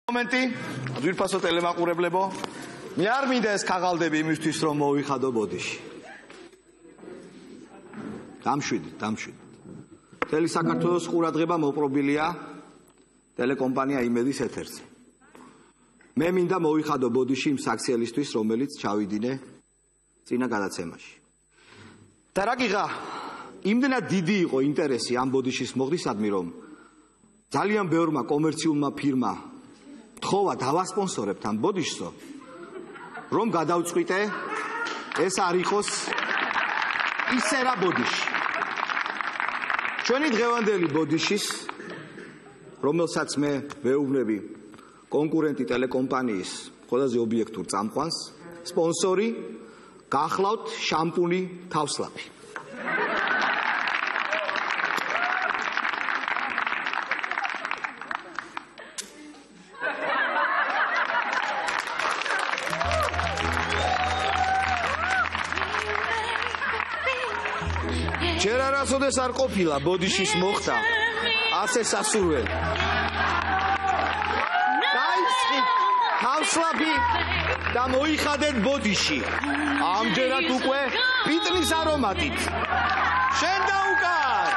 მომენტი, ძვირფასო ტელემაყურებლებო, მე არ მინდა ეს ქაღალდები იმისთვის რომ მოვიხადო ბოდიში. დამშვიდით. მთელი საქართველოს ყურადღება მოპყრობილია ტელეკომპანია იმედის ეთერზე. მე მინდა მოვიხადო ბოდიში იმ საქციელისთვის, რომელიც ჩავიდინე წინა გადაცემაში. და რა გიღა, იმდენად დიდი იყო ინტერესი ამ ბოდიშის მოხდისადმი, რომ ძალიან ბევრმა კომერციულმა ფირმა თხოვა დავასპონსორებთ ამ ბოდიშსო, რომ გადავწყვიტე ეს არ იყოს ისე რა ბოდიში. ჩვენი დღევანდელი ბოდიშის, რომელსაც მე ვეუბნები კონკურენტი ტელეკომპანიის ყველაზე ობიექტურ წამყვანს, სპონსორი გახლავთ შამპუნი თავსლაპი. ჯერ არასოდეს არ ყოფილა ბოდიშის მოხდა ასე სასურველი. გაიწყით თავსლაპი და მოიხადეთ ბოდიში. ამჯერად უკვე პიტნის არომატით. შენ დაუკარ!